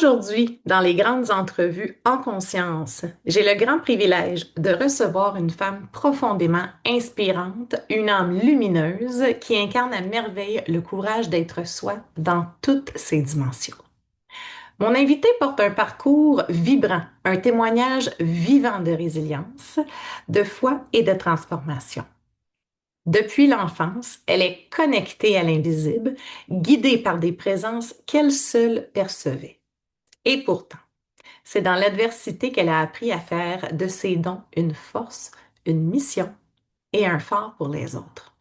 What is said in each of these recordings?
Aujourd'hui, dans les grandes entrevues en conscience, j'ai le grand privilège de recevoir une femme profondément inspirante, une âme lumineuse qui incarne à merveille le courage d'être soi dans toutes ses dimensions. Mon invité porte un parcours vibrant, un témoignage vivant de résilience, de foi et de transformation. Depuis l'enfance, elle est connectée à l'invisible, guidée par des présences qu'elle seule percevait. Et pourtant, c'est dans l'adversité qu'elle a appris à faire de ses dons une force, une mission et un phare pour les autres.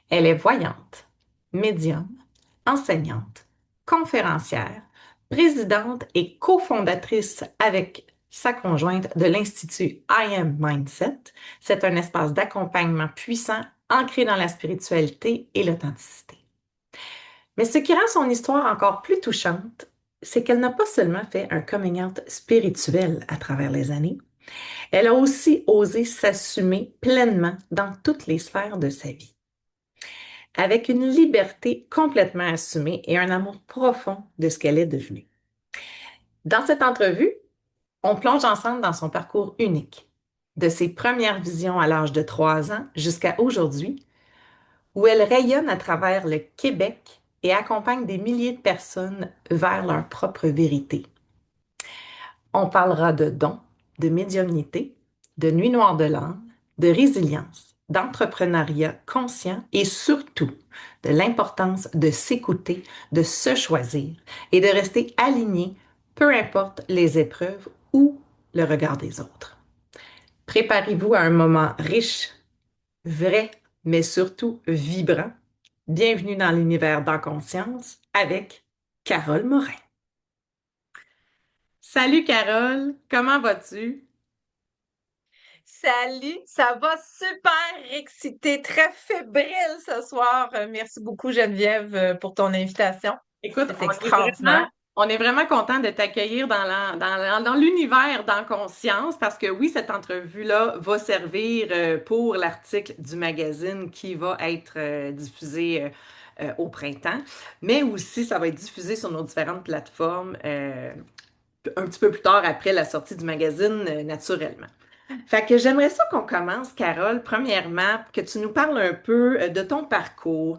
Elle est voyante, médium, enseignante, conférencière, présidente et cofondatrice avec sa conjointe de l'Institut I Am Mindset. C'est un espace d'accompagnement puissant ancré dans la spiritualité et l'authenticité. Mais ce qui rend son histoire encore plus touchante, c'est qu'elle n'a pas seulement fait un coming out spirituel à travers les années, elle a aussi osé s'assumer pleinement dans toutes les sphères de sa vie, avec une liberté complètement assumée et un amour profond de ce qu'elle est devenue. Dans cette entrevue, on plonge ensemble dans son parcours unique, de ses premières visions à l'âge de 3 ans jusqu'à aujourd'hui, où elle rayonne à travers le Québec et accompagne des milliers de personnes vers leur propre vérité. On parlera de dons, de médiumnité, de nuit noire de l'âme, de résilience, d'entrepreneuriat conscient et surtout de l'importance de s'écouter, de se choisir et de rester aligné, peu importe les épreuves ou le regard des autres. Préparez-vous à un moment riche, vrai, mais surtout vibrant. Bienvenue dans l'univers d'En Conscience avec Carole Morin. Salut Carole, comment vas-tu? Salut, ça va super excité, très fébrile ce soir. Merci beaucoup Geneviève pour ton invitation. Écoute, C'est extraordinaire. on est vraiment content de t'accueillir dans l'univers d'En Conscience parce que oui, cette entrevue-là va servir pour l'article du magazine qui va être diffusé au printemps, mais aussi ça va être diffusé sur nos différentes plateformes un petit peu plus tard après la sortie du magazine naturellement. Fait que j'aimerais ça qu'on commence, Carole, premièrement, que tu nous parles un peu de ton parcours.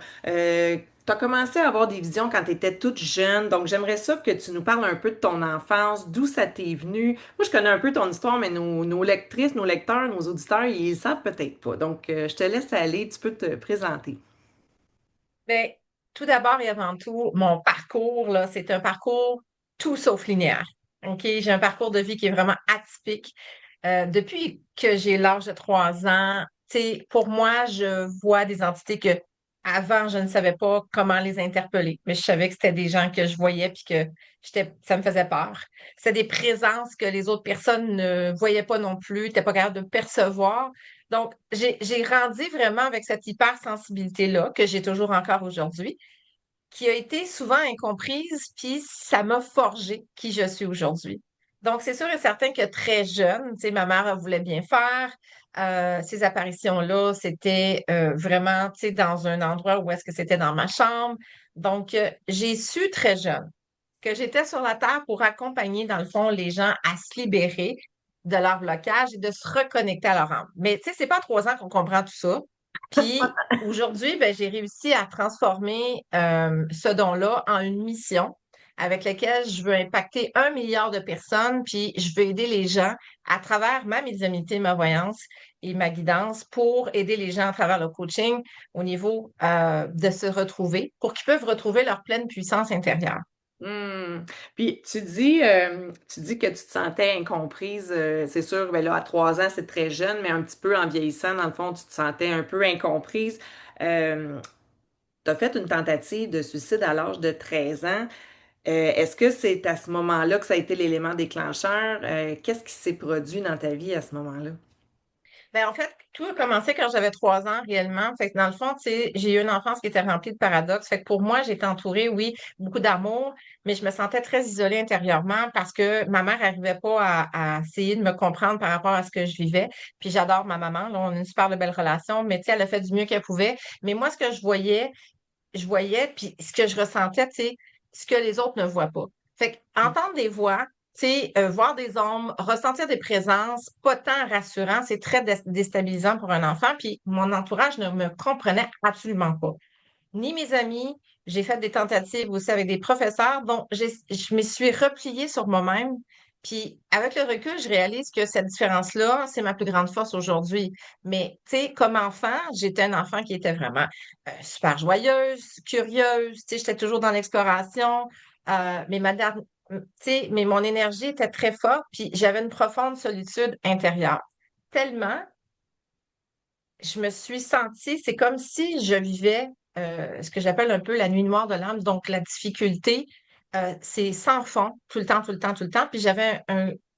Tu as commencé à avoir des visions quand tu étais toute jeune, donc j'aimerais ça que tu nous parles un peu de ton enfance, d'où ça t'est venu. Moi, je connais un peu ton histoire, mais nos lectrices, nos lecteurs, nos auditeurs, ils savent peut-être pas. Donc, je te laisse aller, tu peux te présenter. Ben, tout d'abord et avant tout, mon parcours, là, c'est un parcours tout sauf linéaire. OK? J'ai un parcours de vie qui est vraiment atypique. Depuis que j'ai l'âge de 3 ans, tu sais, pour moi, je vois des entités que avant, je ne savais pas comment les interpeller, mais je savais que c'était des gens que je voyais puis que ça me faisait peur. C'était des présences que les autres personnes ne voyaient pas non plus, n'étaient pas capables de percevoir. Donc, j'ai grandi vraiment avec cette hypersensibilité-là, que j'ai toujours encore aujourd'hui, qui a été souvent incomprise, puis ça m'a forgé qui je suis aujourd'hui. Donc, c'est sûr et certain que très jeune, tu sais, ma mère elle voulait bien faire. Ces apparitions-là, c'était vraiment, tu sais, dans un endroit où est-ce que c'était dans ma chambre. Donc, j'ai su très jeune que j'étais sur la Terre pour accompagner, dans le fond, les gens à se libérer de leur blocage et de se reconnecter à leur âme. Mais tu sais, c'est pas à 3 ans qu'on comprend tout ça. Puis aujourd'hui, ben, j'ai réussi à transformer ce don-là en une mission avec laquelle je veux impacter 1 milliard de personnes, puis je veux aider les gens à travers ma médiumnité, ma voyance et ma guidance pour aider les gens à travers le coaching au niveau de se retrouver, pour qu'ils peuvent retrouver leur pleine puissance intérieure. Hmm. Puis tu dis que tu te sentais incomprise. C'est sûr, ben là, à 3 ans, c'est très jeune, mais un petit peu en vieillissant, dans le fond, tu te sentais un peu incomprise. Euh, tu as fait une tentative de suicide à l'âge de 13 ans. Est-ce que c'est à ce moment-là que ça a été l'élément déclencheur? Qu'est-ce qui s'est produit dans ta vie à ce moment-là? Ben, en fait, tout a commencé quand j'avais 3 ans réellement. Fait que dans le fond, tu sais, j'ai eu une enfance qui était remplie de paradoxes. Fait que pour moi, j'étais entourée, oui, beaucoup d'amour, mais je me sentais très isolée intérieurement parce que ma mère n'arrivait pas à essayer de me comprendre par rapport à ce que je vivais. Puis j'adore ma maman, là, on a une super de belle relation, mais tu sais, elle a fait du mieux qu'elle pouvait. Mais moi, ce que je voyais, puis ce que je ressentais, tu sais, ce que les autres ne voient pas. Fait qu'entendre des voix, tu sais, voir des ombres, ressentir des présences, pas tant rassurant, c'est très déstabilisant pour un enfant. Puis mon entourage ne me comprenait absolument pas. Ni mes amis, j'ai fait des tentatives aussi avec des professeurs, donc je me suis repliée sur moi-même. Puis avec le recul, je réalise que cette différence-là, c'est ma plus grande force aujourd'hui. Mais tu sais, comme enfant, j'étais un enfant qui était vraiment super joyeuse, curieuse, tu sais, j'étais toujours dans l'exploration. Mais tu sais, mais mon énergie était très forte, puis j'avais une profonde solitude intérieure. Tellement je me suis sentie, c'est comme si je vivais ce que j'appelle un peu la nuit noire de l'âme, donc la difficulté, c'est sans fond, tout le temps, tout le temps, tout le temps. Puis j'avais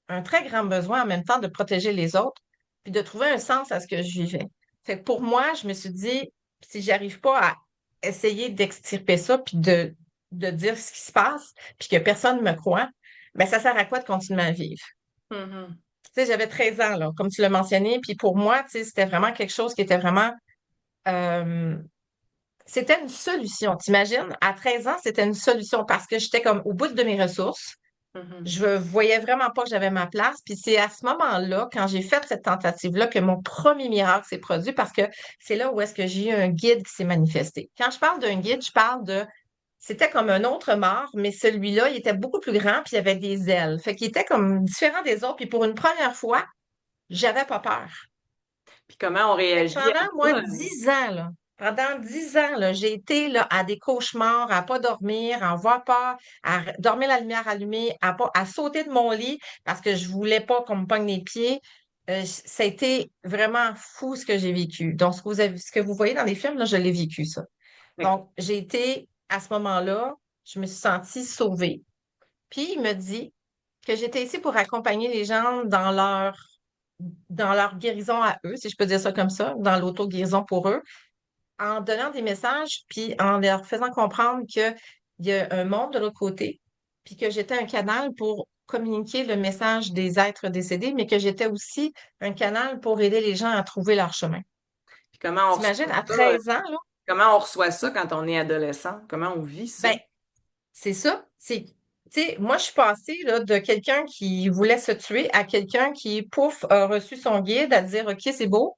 un très grand besoin en même temps de protéger les autres, puis de trouver un sens à ce que je vivais. Fait que pour moi, je me suis dit, si j'arrive pas à essayer d'extirper ça, puis de dire ce qui se passe, puis que personne ne me croit, ben ça sert à quoi de continuer à vivre? Mhm. Tu sais, j'avais 13 ans, là, comme tu l'as mentionné, puis pour moi, tu sais, c'était vraiment quelque chose qui était vraiment euh, c'était une solution. T'imagines? À 13 ans, c'était une solution parce que j'étais comme au bout de mes ressources. Mhm. Je voyais vraiment pas que j'avais ma place. Puis c'est à ce moment-là, quand j'ai fait cette tentative-là, que mon premier miracle s'est produit parce que c'est là où est-ce que j'ai eu un guide qui s'est manifesté. Quand je parle d'un guide, je parle de c'était comme un autre mort, mais celui-là, il était beaucoup plus grand, puis il avait des ailes. Fait qu'il était comme différent des autres. Puis pour une première fois, j'avais pas peur. Puis comment on Fait que réagit à pendant, moi, ça? 10 ans, là, pendant 10 ans, là, j'ai été là, à des cauchemars, à pas dormir, à avoir peur, à dormir la lumière allumée, à sauter de mon lit parce que je voulais pas qu'on me pogne les pieds. Ça a été vraiment fou ce que j'ai vécu. Donc, ce que vous voyez dans les films, là, je l'ai vécu, ça. Fait Donc, j'ai été, à ce moment-là, je me suis sentie sauvée. Puis, il me dit que j'étais ici pour accompagner les gens dans leur guérison à eux, si je peux dire ça comme ça, dans l'auto-guérison pour eux, en donnant des messages, puis en leur faisant comprendre qu'il y a un monde de l'autre côté, puis que j'étais un canal pour communiquer le message des êtres décédés, mais que j'étais aussi un canal pour aider les gens à trouver leur chemin. Puis comment on reçoit T'imagines, à ça? 13 ans, là, Comment on reçoit ça quand on est adolescent? Comment on vit ça? ben, c'est ça. Tu sais, moi, je suis passée là, de quelqu'un qui voulait se tuer à quelqu'un qui, pouf, a reçu son guide à dire, OK, c'est beau,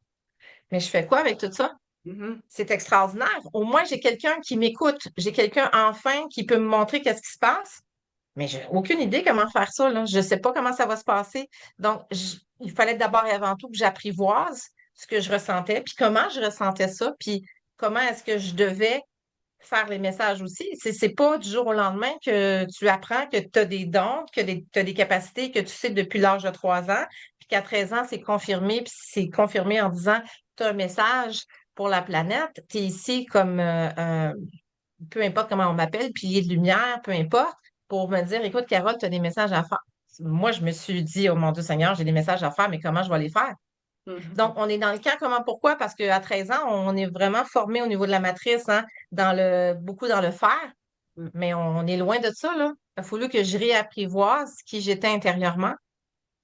mais je fais quoi avec tout ça? Mhm. C'est extraordinaire. Au moins, j'ai quelqu'un qui m'écoute. J'ai quelqu'un enfin qui peut me montrer qu'est-ce qui se passe. Mais j'ai aucune idée comment faire ça, là. Je ne sais pas comment ça va se passer. Donc, il fallait d'abord et avant tout que j'apprivoise ce que je ressentais, puis comment je ressentais ça, puis comment est-ce que je devais faire les messages aussi. C'est pas du jour au lendemain que tu apprends que tu as des dons, que tu as des capacités que tu sais depuis l'âge de 3 ans, puis qu'à 13 ans, c'est confirmé, puis c'est confirmé en disant tu as un message pour la planète, tu es ici comme peu importe comment on m'appelle, pilier de lumière, peu importe, pour me dire écoute, Carole, tu as des messages à faire. Moi, je me suis dit, oh mon Dieu Seigneur, j'ai des messages à faire, mais comment je vais les faire? Donc, Mhm. on est dans le camp, comment, pourquoi? Parce qu'à 13 ans, on est vraiment formé au niveau de la matrice, hein, beaucoup dans le faire, mais on est loin de ça, là. Il a fallu que je réapprivoise qui j'étais intérieurement.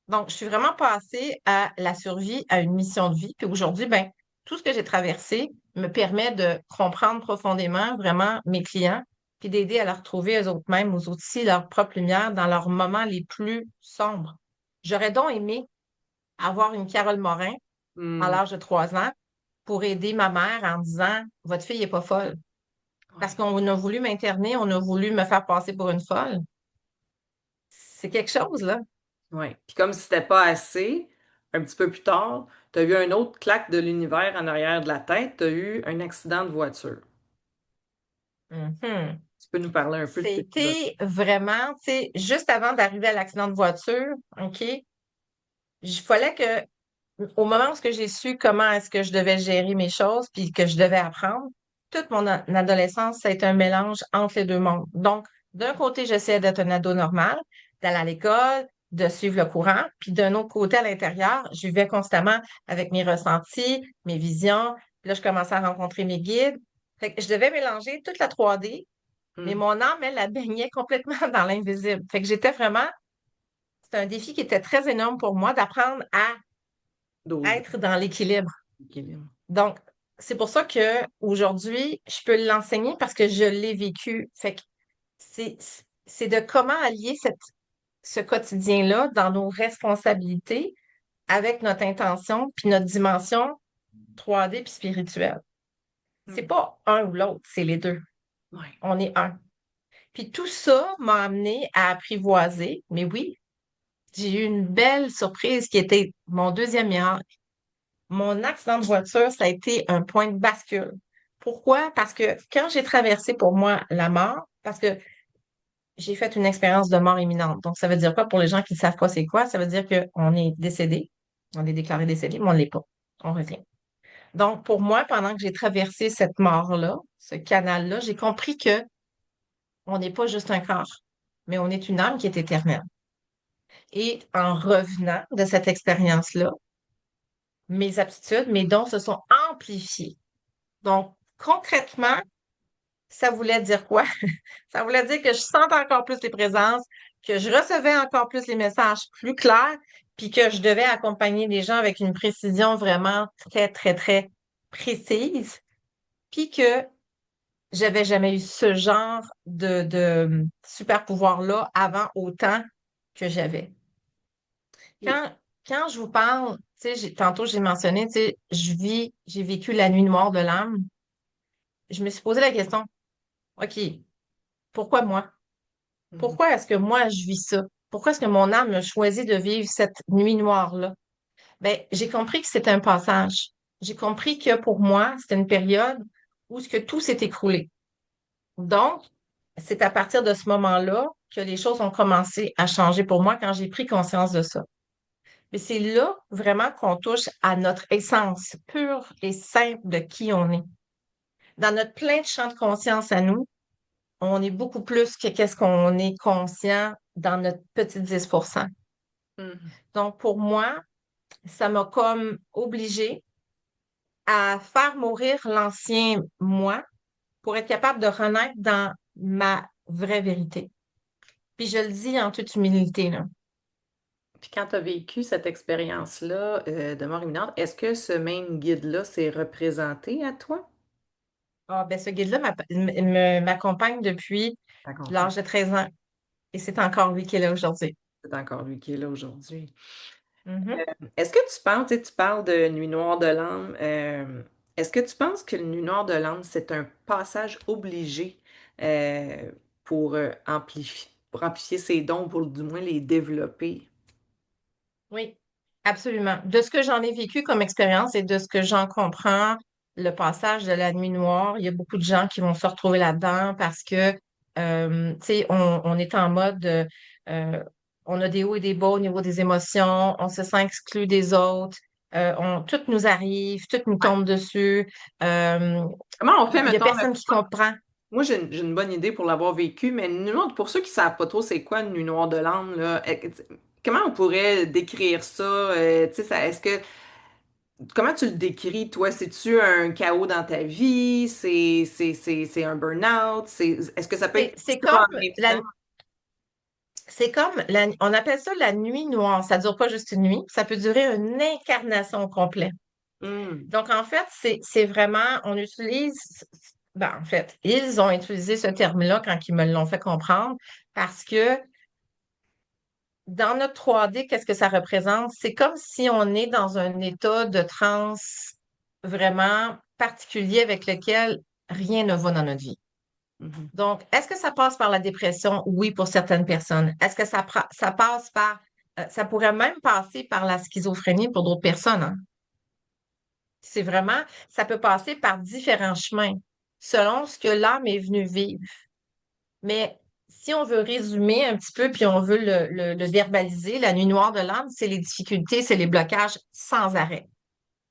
Donc, je suis vraiment passée à la survie, à une mission de vie. Puis aujourd'hui, ben, tout ce que j'ai traversé me permet de comprendre profondément vraiment mes clients, puis d'aider à leur trouver eux-mêmes, aux aussi leur propre lumière dans leurs moments les plus sombres. J'aurais donc aimé avoir une Carole Morin à Mhm. l'âge de 3 ans pour aider ma mère en disant, votre fille est pas folle. Parce Ouais. qu'on a voulu m'interner, on a voulu me faire passer pour une folle. C'est quelque chose, là. Ouais. Puis comme si c'était pas assez, un petit peu plus tard, tu as eu un autre claque de l'univers en arrière de la tête, tu as eu un accident de voiture. Mhm. Tu peux nous parler un peu de cet épisode? C'était vraiment, tu sais, juste avant d'arriver à l'accident de voiture, OK, il fallait que, au moment où ce que j'ai su comment est-ce que je devais gérer mes choses, puis que je devais apprendre, toute mon adolescence, ça a été un mélange entre les deux mondes. Donc, d'un côté, j'essayais d'être un ado normal, d'aller à l'école, de suivre le courant, puis d'un autre côté, à l'intérieur, je vivais constamment avec mes ressentis, mes visions. Puis là, je commençais à rencontrer mes guides. Fait que je devais mélanger toute la 3D, mais Mhm. mon âme, elle, la baignait complètement dans l'invisible. Fait que j'étais vraiment, c'était un défi qui était très énorme pour moi d'apprendre à Dose. être dans l'équilibre. Équilibre. Donc, c'est pour ça que aujourd'hui, je peux l'enseigner parce que je l'ai vécu. Fait que c'est, c'est de comment allier ce quotidien-là dans nos responsabilités avec notre intention puis notre dimension 3D puis spirituelle. C'est Hmm. pas un ou l'autre, c'est les deux. Ouais. On est un. Puis tout ça m'a amené à apprivoiser, mais oui, j'ai eu une belle surprise qui était mon deuxième miracle. Mon accident de voiture, ça a été un point de bascule. Pourquoi? Parce que quand j'ai traversé pour moi la mort, parce que j'ai fait une expérience de mort imminente. Donc, ça veut dire quoi pour les gens qui ne savent pas c'est quoi? Ça veut dire qu'on est décédé, on est déclaré décédé, mais on ne l'est pas. On revient. Donc, pour moi, pendant que j'ai traversé cette mort-là, ce canal-là, j'ai compris que on n'est pas juste un corps, mais on est une âme qui est éternelle. Et en revenant de cette expérience-là, mes aptitudes, mes dons se sont amplifiés. Donc, concrètement, ça voulait dire quoi? Ça voulait dire que je sentais encore plus les présences, que je recevais encore plus les messages plus clairs, puis que je devais accompagner les gens avec une précision vraiment très, très, très précise, puis que j'avais jamais eu ce genre de super pouvoir-là avant autant que j'avais. Et- Quand, quand je vous parle, tu sais, tantôt j'ai mentionné, tu sais, j'ai vécu la nuit noire de l'âme. Je me suis posé la question, OK, pourquoi moi? Mhm. Pourquoi est-ce que moi je vis ça? Pourquoi est-ce que mon âme a choisi de vivre cette nuit noire-là? Ben, j'ai compris que c'était un passage. J'ai compris que pour moi, c'était une période où ce que tout s'est écroulé. Donc, c'est à partir de ce moment-là que les choses ont commencé à changer pour moi quand j'ai pris conscience de ça. Mais c'est là vraiment qu'on touche à notre essence pure et simple de qui on est. Dans notre plein de champ de conscience à nous, on est beaucoup plus que qu'est-ce qu'on est conscient dans notre petit 10%. Mhm. Donc, pour moi, ça m'a comme obligée à faire mourir l'ancien moi pour être capable de renaître dans ma vraie vérité. Puis je le dis en toute humilité, là. Puis quand tu as vécu cette expérience-là de mort imminente, est-ce que ce même guide-là s'est représenté à toi? Ah, ben, ce guide-là m'accompagne depuis Ta compagne. l'âge de 13 ans et c'est encore lui qui est là aujourd'hui. C'est encore lui qui est là aujourd'hui. Mhm. Est-ce que tu penses, tu sais, tu parles de Nuit noire de l'âme, est-ce que tu penses que le Nuit noire de l'âme, c'est un passage obligé euh, pour amplifier ses dons, pour du moins les développer? Oui, absolument. De ce que j'en ai vécu comme expérience et de ce que j'en comprends, le passage de la nuit noire, il y a beaucoup de gens qui vont se retrouver là-dedans parce que, tu sais, on est en mode, on a des hauts et des bas au niveau des émotions, on se sent exclu des autres, tout nous arrive, tout nous Ouais. tombe dessus. Euh, Comment on fait, il y a mettons, personne qui comprend. moi j'ai une bonne idée pour l'avoir vécu, mais une nuit noire, pour ceux qui savent pas trop c'est quoi une nuit noire de l'âme, là, comment on pourrait décrire ça? Tu sais, est-ce que comment tu le décris, toi? C'est-tu un chaos dans ta vie? C'est un burn-out? Est-ce que ça peut C'est être c'est ça comme en même la, temps? on appelle ça la nuit noire. Ça dure pas juste une nuit, ça peut durer une incarnation complète. Hmm. Donc, en fait, c'est vraiment, on utilise, ben, en fait, ils ont utilisé ce terme-là quand ils me l'ont fait comprendre parce que dans notre 3D, qu'est-ce que ça représente? C'est comme si on est dans un état de transe vraiment particulier avec lequel rien ne va dans notre vie. Mhm. Donc, est-ce que ça passe par la dépression? Oui, pour certaines personnes. Est-ce que ça passe par, ça pourrait même passer par la schizophrénie pour d'autres personnes, hein? C'est vraiment, ça peut passer par différents chemins selon ce que l'âme est venue vivre. Mais si on veut résumer un petit peu, puis on veut le verbaliser, la nuit noire de l'âme, c'est les difficultés, c'est les blocages sans arrêt.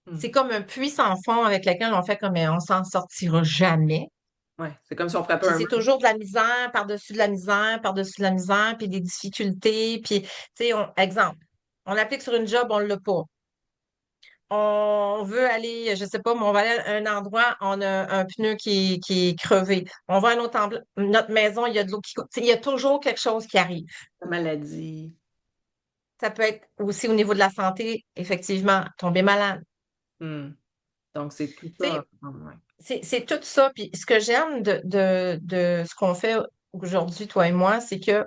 Hmm. C'est comme un puits sans fond avec lequel on fait comme on s'en sortira jamais. Ouais, c'est comme si on frappait Puis un c'est mur. toujours de la misère, par-dessus de la misère, par-dessus de la misère, puis des difficultés. Puis, tu sais, exemple, on applique sur une job, on l'a pas. On veut aller, je sais pas, mais on va aller à un endroit, on a un pneu qui est crevé. On va à notre maison, il y a de l'eau qui coule. Tu sais, il y a toujours quelque chose qui arrive. La maladie. Ça peut être aussi au niveau de la santé, effectivement, tomber malade. Hmm. Donc, c'est tout Tu ça sais, ensemble, ouais. c'est tout ça. Puis ce que j'aime de ce qu'on fait aujourd'hui, toi et moi, c'est que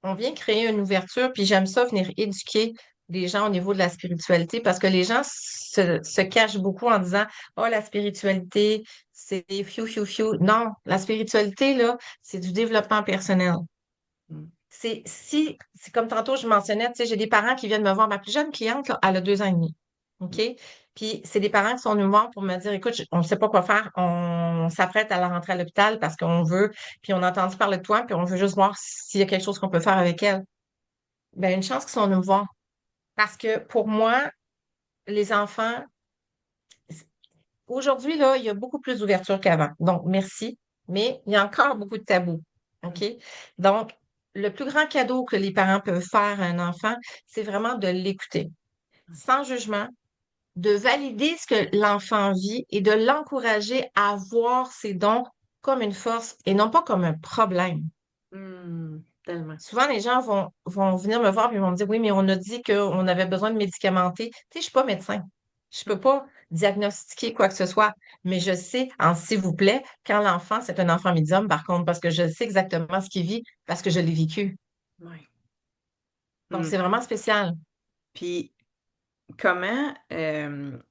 on vient créer une ouverture, puis j'aime ça venir éduquer les gens au niveau de la spiritualité parce que les gens se cachent beaucoup en disant, oh, la spiritualité, c'est fiu, fiu, fiu. Non, la spiritualité, là, c'est du développement personnel. Mm. C'est comme tantôt, je mentionnais, tu sais, j'ai des parents qui viennent me voir. Ma plus jeune cliente, là, elle a 2 ans et demi. OK? Puis c'est des parents qui sont venus me voir pour me dire, écoute, on ne sait pas quoi faire. On s'apprête à la rentrer à l'hôpital parce qu'on veut, puis on a entendu parler de toi, puis on veut juste voir s'il y a quelque chose qu'on peut faire avec elle. Ben, une chance qu'ils sont venus me voir. Parce que pour moi, les enfants, aujourd'hui, là, il y a beaucoup plus d'ouverture qu'avant. Donc, merci. Mais il y a encore beaucoup de tabous. OK? Donc, le plus grand cadeau que les parents peuvent faire à un enfant, c'est vraiment de l'écouter, sans jugement, de valider ce que l'enfant vit et de l'encourager à voir ses dons comme une force et non pas comme un problème. Tellement. Souvent, les gens vont venir me voir et vont me dire, oui, mais on a dit qu'on avait besoin de médicamenter. Tu sais, je suis pas médecin. Je peux pas diagnostiquer quoi que ce soit, mais je sais, en s'il vous plaît, quand l'enfant, c'est un enfant médium, par contre, parce que je sais exactement ce qu'il vit, parce que je l'ai vécu. Ouais. Donc, Mm. c'est vraiment spécial. Puis, comment, tu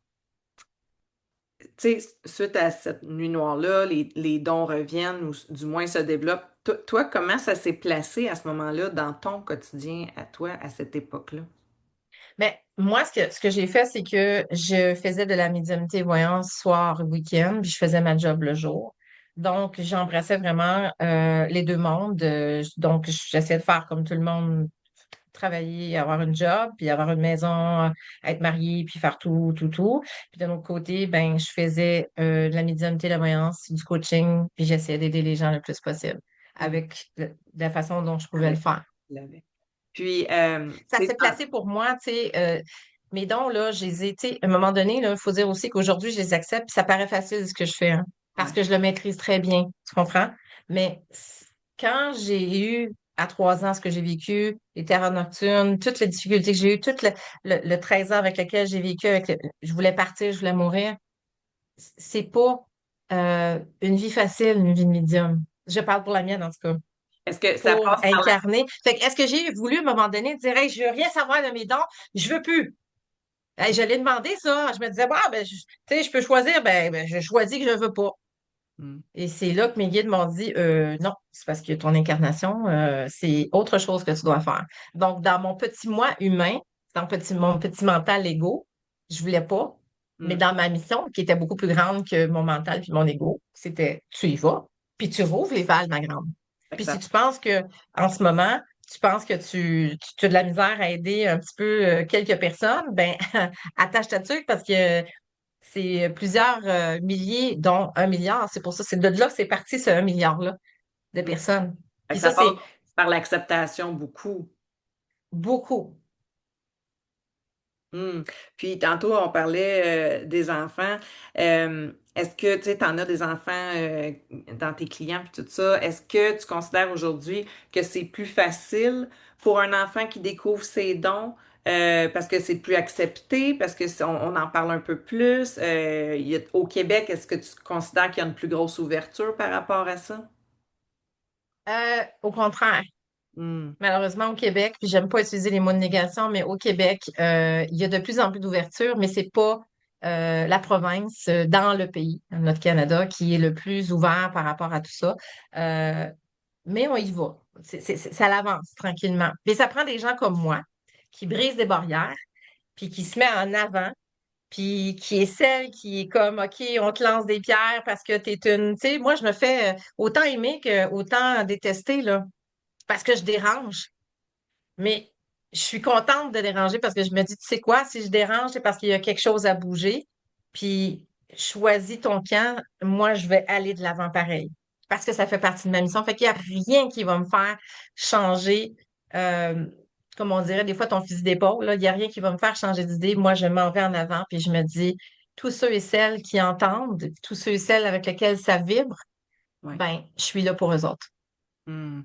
sais, suite à cette nuit noire-là, les dons reviennent ou du moins se développent. Toi, comment ça s'est placé à ce moment-là dans ton quotidien à toi à cette époque-là? Mais moi, ce que j'ai fait, c'est que je faisais de la médiumnité voyance soir, week-end, puis je faisais ma job le jour. Donc, j'embrassais vraiment les deux mondes. Donc, j'essayais de faire comme tout le monde, travailler, avoir une job, puis avoir une maison, être mariée, puis faire tout, tout, tout. Puis de l'autre côté, ben, je faisais de la médiumnité, de la voyance, du coaching, puis j'essayais d'aider les gens le plus possible Mm. avec de la façon dont je pouvais le Avec faire. l'avec. Puis, Ça tu sais, s'est placé pour moi, tu sais, mes dons, là, je les ai, tu sais, à un moment donné, il faut dire aussi qu'aujourd'hui, je les accepte, puis ça paraît facile ce que je fais, hein, parce ouais. que je le maîtrise très bien, tu comprends? Mais quand j'ai eu à 3 ans ce que j'ai vécu, les terreurs nocturnes, toutes les difficultés que j'ai eues, tout le 13 ans avec lequel j'ai vécu, je voulais partir, je voulais mourir, c'est pas une vie facile, une vie de médium. Je parle pour la mienne, en tout cas Est-ce que ça pour passe par la... incarner. Fait que est-ce que j'ai voulu, à un moment donné, dire, hey, je veux rien savoir de mes dons, je veux plus. Hey, je l'ai demandé, ça. Je me disais, bah, ben, tu sais, je peux choisir, ben, je choisis que je veux pas. Mm. Et c'est là que mes guides m'ont dit, non, c'est parce que ton incarnation, c'est autre chose que tu dois faire. Donc, dans mon petit moi humain, dans mon petit mental égo, je voulais pas. Mais Mm. dans ma mission, qui était beaucoup plus grande que mon mental puis mon ego, c'était tu y vas, puis tu rouvres les valves, ma grande. Fait que Puis si ça... tu penses que en ce moment, tu penses que tu as de la misère à aider un petit peu quelques personnes, ben attache ta tuque parce que c'est plusieurs milliers, dont 1 milliard. C'est pour ça, c'est de là que c'est parti, ce 1 milliard-là de Mm. personnes. Fait Puis que ça ça, passe c'est par l'acceptation beaucoup. beaucoup. Hmm. Puis tantôt, on parlait des enfants. Est-ce que tu en as des enfants dans tes clients puis tout ça? Est-ce que tu considères aujourd'hui que c'est plus facile pour un enfant qui découvre ses dons parce que c'est plus accepté, parce que on en parle un peu plus? Au Québec, est-ce que tu considères qu'il y a une plus grosse ouverture par rapport à ça? Au contraire, Hmm. malheureusement, au Québec, puis j'aime pas utiliser les mots de négation, mais au Québec, il y a de plus en plus d'ouverture, mais c'est pas la province dans le pays, notre Canada, qui est le plus ouvert par rapport à tout ça. Euh, mais on y va. Ça l'avance tranquillement. Mais ça prend des gens comme moi qui brisent des barrières, puis qui se met en avant, puis qui est celle qui est comme, OK, on te lance des pierres parce que t'es une... Tu sais, moi, je me fais autant aimer que autant détester, là, parce que je dérange. Mais je suis contente de déranger parce que je me dis, tu sais quoi, si je dérange, c'est parce qu'il y a quelque chose à bouger. Puis, choisis ton camp, moi, je vais aller de l'avant pareil. Parce que ça fait partie de ma mission. Fait qu'il n'y a rien qui va me faire changer, euh, comme on dirait des fois ton fusil d'épaule, là. Il n'y a rien qui va me faire changer d'idée. Moi, je m'en vais en avant, puis je me dis, tous ceux et celles qui entendent, tous ceux et celles avec lesquels ça vibre, Ouais. ben, je suis là pour eux autres. Hmm.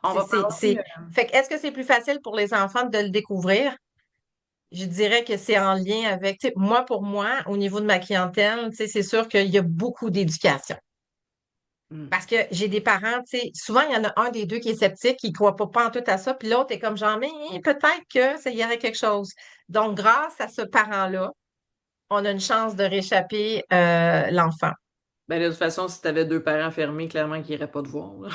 On C'est, va c'est, parler. c'est... Fait que est-ce que c'est plus facile pour les enfants de le découvrir? Je dirais que c'est en lien avec, tu sais, moi, pour moi, au niveau de ma clientèle, tu sais, c'est sûr qu'il y a beaucoup d'éducation. Hmm. Parce que j'ai des parents, tu sais, souvent, il y en a un des deux qui est sceptique, qui ne croit pas en tout à ça, puis l'autre est comme genre, mais peut-être que ça y aurait quelque chose. Donc, grâce à ce parent-là, on a une chance de réchapper l'enfant. Ben, de toute façon, si tu avais deux parents fermés, clairement qu'ils n'iraient pas te voir, là.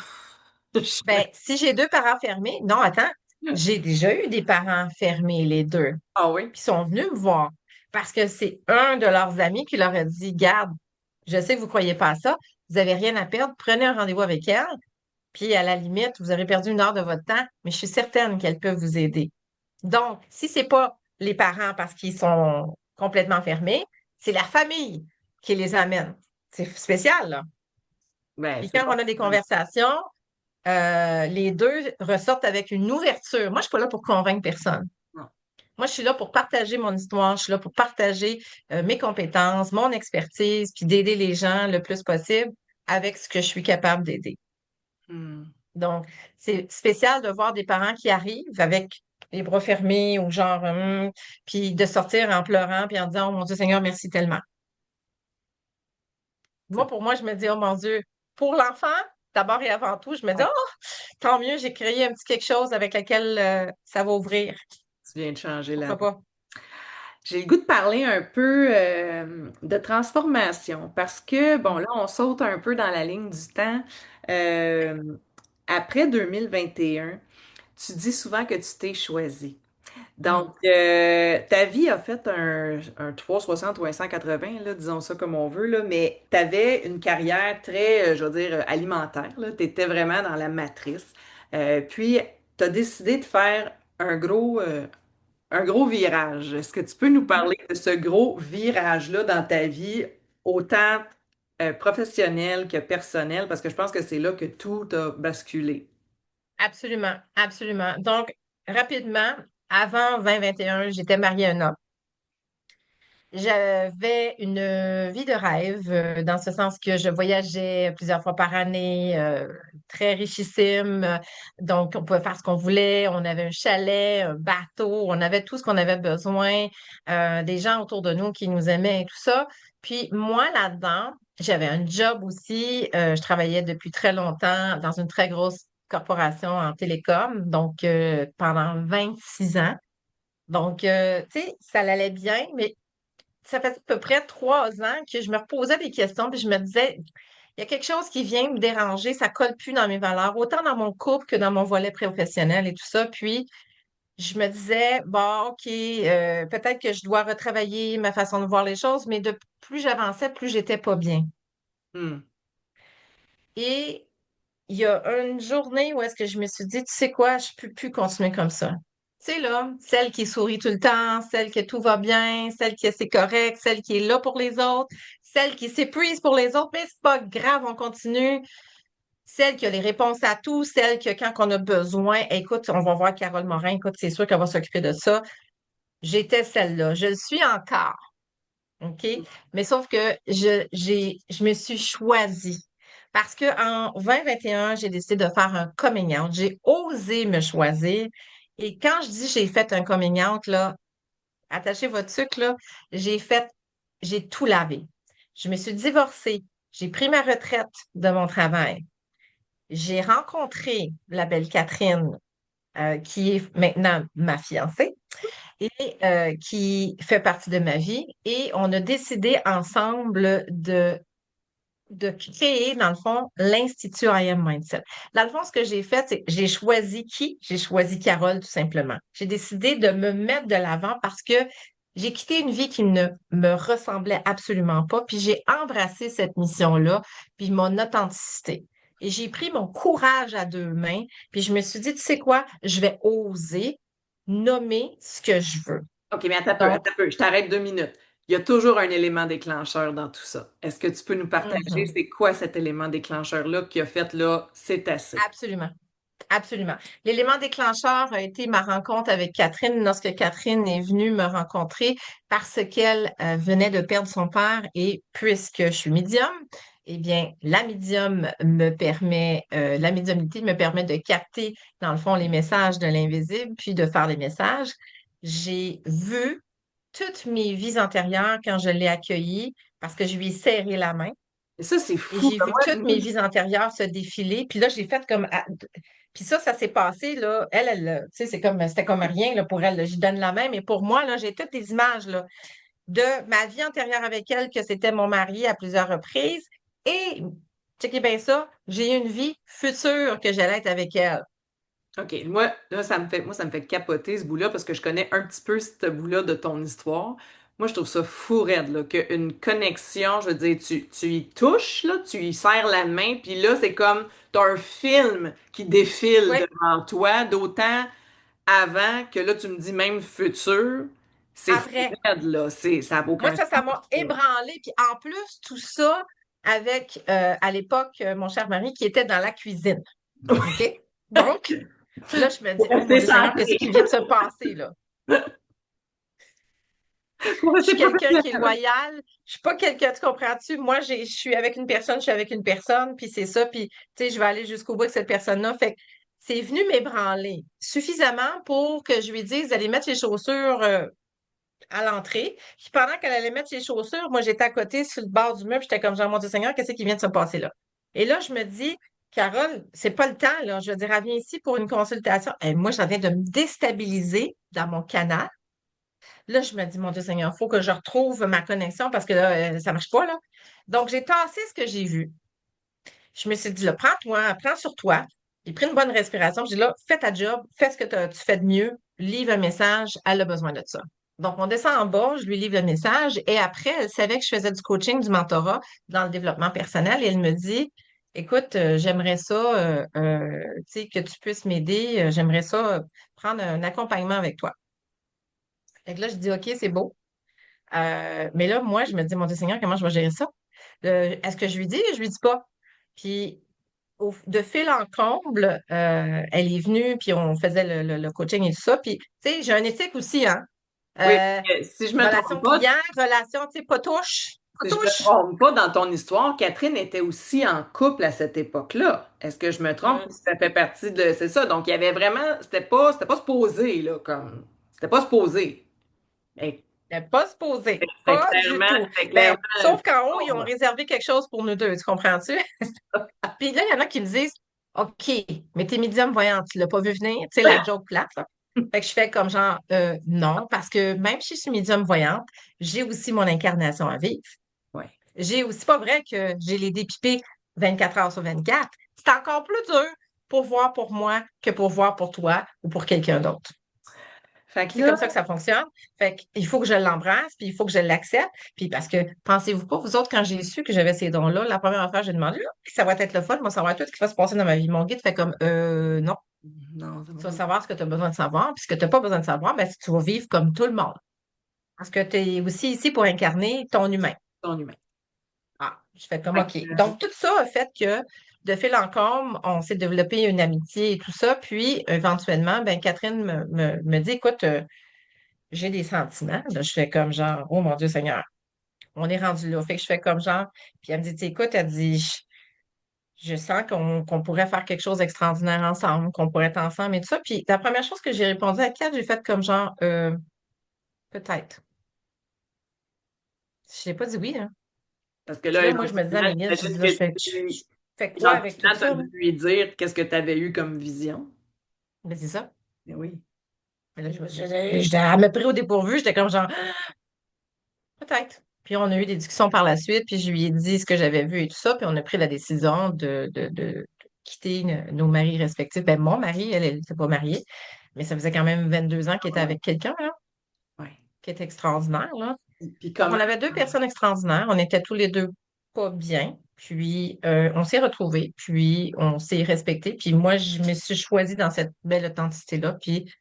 Ben, si j'ai deux parents fermés, non, attends, j'ai déjà eu des parents fermés, les deux, Ah oui? qui sont venus me voir parce que c'est un de leurs amis qui leur a dit, garde, je sais que vous ne croyez pas à ça, vous n'avez rien à perdre, prenez un rendez-vous avec elle, puis à la limite, vous aurez perdu 1 heure de votre temps, mais je suis certaine qu'elle peut vous aider. Donc, si c'est pas les parents parce qu'ils sont complètement fermés, c'est la famille qui les amène. C'est spécial, là. Ben, Puis c'est quand bon. on a des conversations, les deux ressortent avec une ouverture. Moi, je suis pas là pour convaincre personne. Non. Moi, je suis là pour partager mon histoire, je suis là pour partager mes compétences, mon expertise, puis d'aider les gens le plus possible avec ce que je suis capable d'aider. Hmm. Donc, c'est spécial de voir des parents qui arrivent avec les bras fermés ou genre, puis de sortir en pleurant puis en disant, oh mon Dieu Seigneur, merci tellement. Moi, C'est- pour moi, je me dis, oh mon Dieu, pour l'enfant, d'abord et avant tout, je me dis, ouais, oh, tant mieux, j'ai créé un petit quelque chose avec lequel ça va ouvrir. tu viens de changer la Pourquoi vie. pas? J'ai le goût de parler un peu de transformation parce que, bon, là, on saute un peu dans la ligne du temps. Euh, Après 2021, tu dis souvent que tu t'es choisi. Mm. Donc, ta vie a fait un 360 ou un 180, là, disons ça comme on veut, là, mais tu avais une carrière très, je veux dire, alimentaire. Tu étais vraiment dans la matrice. Puis, tu as décidé de faire un gros virage. Est-ce que tu peux nous Mhm. parler de ce gros virage-là dans ta vie, autant professionnel que personnel, parce que je pense que c'est là que tout a basculé. Absolument, absolument. Donc, rapidement, avant 2021, j'étais mariée à un homme. J'avais une vie de rêve, dans ce sens que je voyageais plusieurs fois par année, très richissime. Donc, on pouvait faire ce qu'on voulait. On avait un chalet, un bateau, on avait tout ce qu'on avait besoin, des gens autour de nous qui nous aimaient et tout ça. Puis moi, là-dedans, j'avais un job aussi. Je travaillais depuis très longtemps dans une très grosse corporation en télécom, donc pendant 26 ans. Donc, tu sais, ça allait bien, mais ça fait à peu près 3 ans que je me reposais des questions, puis je me disais, il y a quelque chose qui vient me déranger, ça colle plus dans mes valeurs, autant dans mon couple que dans mon volet professionnel et tout ça. Puis, je me disais, bon, OK, peut-être que je dois retravailler ma façon de voir les choses, mais de plus j'avançais, plus j'étais pas bien. Hmm. Et il y a une journée où est-ce que je me suis dit, tu sais quoi, je peux plus continuer comme ça. Tu sais, là, celle qui sourit tout le temps, celle que tout va bien, celle qui c'est correct, celle qui est là pour les autres, celle qui s'épuise pour les autres, mais c'est pas grave, on continue. Celle qui a les réponses à tout, celle que quand on a besoin, écoute, on va voir Carole Morin, écoute, c'est sûr qu'elle va s'occuper de ça. J'étais celle-là. Je le suis encore. OK? Mais sauf que je me suis choisie. Parce que en 2021, j'ai décidé de faire un coming out. J'ai osé me choisir. Et quand je dis j'ai fait un coming out, là, attachez votre sucre, là, j'ai tout lavé. Je me suis divorcée. J'ai pris ma retraite de mon travail. J'ai rencontré la belle Catherine, qui est maintenant ma fiancée et qui fait partie de ma vie. Et on a décidé ensemble de créer, dans le fond, l'Institut I Am Mindset. Dans le fond, ce que j'ai fait, c'est que j'ai choisi qui? J'ai choisi Carole, tout simplement. J'ai décidé de me mettre de l'avant parce que j'ai quitté une vie qui ne me ressemblait absolument pas, puis j'ai embrassé cette mission-là, puis mon authenticité. Et j'ai pris mon courage à 2 mains, puis je me suis dit, tu sais quoi, je vais oser nommer ce que je veux. OK, mais Donc, attends un peu, je t'arrête 2 minutes. Il y a toujours un élément déclencheur dans tout ça. Est-ce que tu peux nous partager mhm, c'est quoi cet élément déclencheur-là qui a fait là, c'est assez? absolument. Absolument. L'élément déclencheur a été ma rencontre avec Catherine lorsque Catherine est venue me rencontrer parce qu'elle venait de perdre son père et puisque je suis médium, eh bien, la médiumnité me permet de capter, dans le fond, les messages de l'invisible, puis de faire les messages. J'ai vu toutes mes vies antérieures quand je l'ai accueillie parce que je lui ai serré la main. Et ça, c'est Et fou. j'ai Comme vu toutes moi, mes vies antérieures se défiler. Puis là, j'ai fait comme. Puis ça s'est passé, là. Tu sais, c'était comme rien, là, pour elle, là. J'y donne la main. Mais pour moi, là, j'ai toutes des images, là, de ma vie antérieure avec elle, que c'était mon mari à plusieurs reprises. Et, checkez bien ça, j'ai une vie future que j'allais être avec elle. OK, moi, là, ça me fait capoter ce bout-là parce que je connais un petit peu ce bout-là de ton histoire. Moi, je trouve ça fou raide, là, qu'une connexion, je veux dire, tu y touches, là, tu y serres la main, puis là, c'est comme, t'as un film qui défile Oui, devant toi, d'autant avant que là, tu me dis même futur, c'est fou après. raide, là, ça n'a Moi, aucun ça m'a sens, là. ébranlé. Puis en plus, tout ça avec, à l'époque, mon cher mari qui était dans la cuisine. OK? Donc, là, je me dis, Pour oh mon rester Dieu Seigneur, centré, qu'est-ce qui vient de se passer là? pour Je suis rester quelqu'un qui est professionnel. loyal. Je suis pas quelqu'un, tu comprends-tu? Moi, je suis avec une personne, je suis avec une personne, puis c'est ça, puis tu sais, je vais aller jusqu'au bout avec cette personne-là. Fait que c'est venu m'ébranler suffisamment pour que je lui dise d'aller mettre ses chaussures à l'entrée. Puis pendant qu'elle allait mettre ses chaussures, moi, j'étais à côté sur le bord du meuble, j'étais comme genre, mon Dieu Seigneur, qu'est-ce qui vient de se passer là? Et là, je me dis, Carole, c'est pas le temps, là. Je veux dire, elle vient ici pour une consultation. Et moi, je viens de me déstabiliser dans mon canal. Là, je me dis, mon Dieu Seigneur, il faut que je retrouve ma connexion parce que là, ça marche pas, là. Donc, j'ai tassé ce que j'ai vu. Je me suis dit, là, prends-toi, prends sur toi. J'ai pris une bonne respiration. J'ai dit, là, fais ta job, fais ce que tu fais de mieux, livre un message, elle a besoin de ça. Donc, on descend en bas, je lui livre le message et après, elle savait que je faisais du coaching, du mentorat dans le développement personnel et elle me dit, écoute, j'aimerais ça, tu sais, que tu puisses m'aider, j'aimerais ça prendre un accompagnement avec toi. Fait que là, je dis, OK, c'est beau. Mais là, moi, je me dis, mon Dieu Seigneur, comment je vais gérer ça? Est-ce que je lui dis? Je lui dis pas. Puis, de fil en comble, elle est venue, puis on faisait le coaching et tout ça. Puis, tu sais, j'ai un éthique aussi, hein? Oui, Euh, si je me trompe relation pas, client, relation, tu sais, pas touche, pas si je me touche. trompe pas dans ton histoire, Catherine était aussi en couple à cette époque-là. Est-ce que je me trompe ou Hum, ça fait partie de... C'est ça, donc il y avait vraiment... C'était pas supposé, là, comme... C'était pas supposé. Mais elle pas se poser. c'était Pas du clairement, tout. c'était Ben, clairement une sauf qu'en haut, ils ont forme. réservé quelque chose pour nous deux, tu comprends-tu? Puis là, il y en a qui me disent, OK, mais t'es médium voyant, tu l'as pas vu venir, tu sais, la joke plate, là. Fait que je fais comme genre, non, parce que même si je suis médium voyante, j'ai aussi mon incarnation à vivre. Ouais. J'ai aussi pas vrai que j'ai les dépipés 24 heures sur 24. C'est encore plus dur pour voir pour moi que pour voir pour toi ou pour quelqu'un d'autre. Fait que C'est là, comme ça que ça fonctionne. Fait qu'il faut que je l'embrasse, puis il faut que je l'accepte. Puis parce que, pensez-vous pas, vous autres, quand j'ai su que j'avais ces dons-là, la première affaire, j'ai demandé, là, ça va être le fun, moi, ça va être tout ce qui va se passer dans ma vie. Mon guide fait comme, non, non, ça va tu vas pas savoir ce que tu as besoin de savoir, puis ce que tu n'as pas besoin de savoir, ben, tu vas vivre comme tout le monde. Parce que tu es aussi ici pour incarner ton humain. ton humain. Ah, je fais comme Fait OK. que, Donc, tout ça a fait que, de fil en comble, on s'est développé une amitié et tout ça. Puis, éventuellement, ben, Catherine me dit, écoute, j'ai des sentiments. Là, je fais comme genre, oh mon Dieu Seigneur, on est rendu là. Fait que je fais comme genre, puis elle me dit, tu sais, écoute, elle dit, je sens qu'on pourrait faire quelque chose d'extraordinaire ensemble, qu'on pourrait être ensemble et tout ça. Puis, la première chose que j'ai répondu à Kat, j'ai fait comme genre, peut-être. Je n'ai pas dit oui, hein. parce que Puis là, là, moi, je me disais à éventuellement, mes guides, je dis, j'imagine là, que je fais, tu... je fais quoi avec tout Éventuellement, tu as ça, là? dû lui dire qu'est-ce que tu avais eu comme vision. Mais c'est ça. Mais oui. Mais là, elle m'a pris au dépourvu, j'étais comme genre, peut-être. Puis on a eu des discussions par la suite, puis je lui ai dit ce que j'avais vu et tout ça, puis on a pris la décision de quitter nos maris respectifs. Ben, mon mari, elle n'était pas mariée, mais ça faisait quand même 22 ans qu'elle était avec quelqu'un, là, Ouais. qui était extraordinaire, là. Puis Donc, comment? on avait deux personnes extraordinaires, on était tous les deux pas bien, puis on s'est retrouvés, puis on s'est respectés, puis moi, je me suis choisie dans cette belle authenticité-là, puis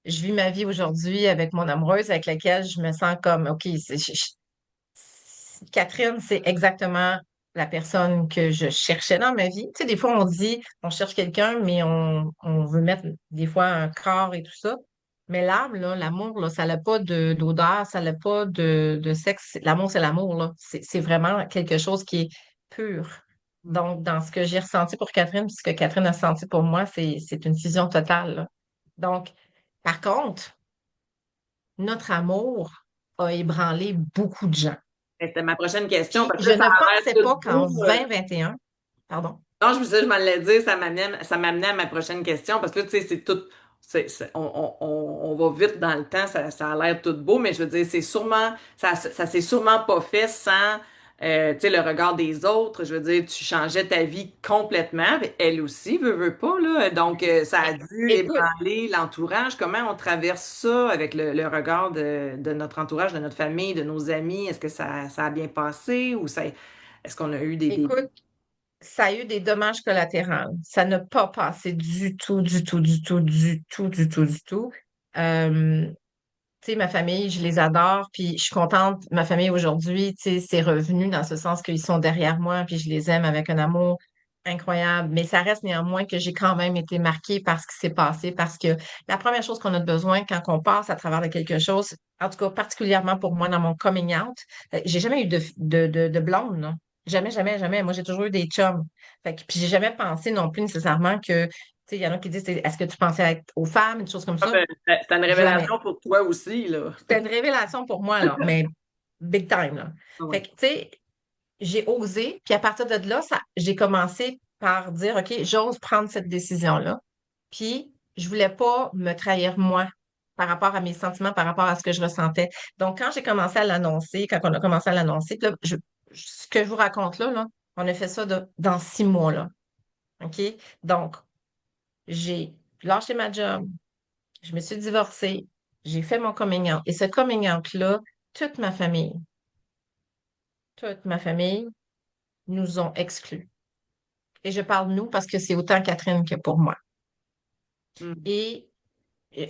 je vis ma vie aujourd'hui avec mon amoureuse avec laquelle je me sens comme, OK, Catherine, c'est exactement la personne que je cherchais dans ma vie. Tu sais, des fois, on dit, on cherche quelqu'un, mais on veut mettre des fois un corps et tout ça. Mais l'âme, là, l'amour, là, ça n'a pas d'odeur, ça n'a pas de sexe. L'amour, c'est l'amour, là. C'est vraiment quelque chose qui est pur. Donc, dans ce que j'ai ressenti pour Catherine, puis ce que Catherine a senti pour moi, c'est une fusion totale, là. Donc, par contre, notre amour a ébranlé beaucoup de gens. C'était ma prochaine question, Puis parce que je là, ça ne a l'air pensais tout pas qu'en beau. 2021, pardon, Non, je me disais, je m'en l'ai dit, ça m'amenait à ma prochaine question, parce que là, tu sais, c'est tout, on va vite dans le temps, ça a l'air tout beau, mais je veux dire, c'est sûrement, ça s'est sûrement pas fait sans, tu sais, le regard des autres. Je veux dire, tu changeais ta vie complètement, mais elle aussi, veut pas, là. Donc, ça a dû écoute, ébranler l'entourage. Comment on traverse ça avec le regard de notre entourage, de notre famille, de nos amis? Est-ce que ça a bien passé ou est-ce qu'on a eu des... écoute, ça a eu des dommages collatéraux. Ça n'a pas passé du tout, du tout, du tout, du tout, du tout, du tout. Euh, Tu sais, ma famille, je les adore, puis je suis contente. Ma famille aujourd'hui, tu sais, c'est revenu dans ce sens qu'ils sont derrière moi, puis je les aime avec un amour incroyable. Mais ça reste néanmoins que j'ai quand même été marquée par ce qui s'est passé, parce que la première chose qu'on a besoin quand on passe à travers de quelque chose, en tout cas particulièrement pour moi dans mon coming out, j'ai jamais eu de blonde, non. Jamais, jamais, jamais. Moi, j'ai toujours eu des chums. Fait que, puis j'ai jamais pensé non plus nécessairement que, tu sais, il y en a qui disent, est-ce que tu pensais être aux femmes, une chose comme Ah ça? ben, c'était une Jamais. révélation pour toi aussi, là. C'était une révélation pour moi, là, mais big time, là. Ah Fait ouais. que, tu sais, j'ai osé, puis à partir de là, j'ai commencé par dire, OK, j'ose prendre cette décision-là. Puis, je voulais pas me trahir moi par rapport à mes sentiments, par rapport à ce que je ressentais. Donc, quand j'ai commencé à l'annoncer, quand on a commencé à l'annoncer, puis là, ce que je vous raconte là, on a fait ça dans 6 mois, là. OK? Donc, j'ai lâché ma job, je me suis divorcée, j'ai fait mon coming out. Et ce coming out-là, toute ma famille, toute ma famille nous ont exclus. Et je parle nous parce que c'est autant Catherine que pour moi. Hmm. Et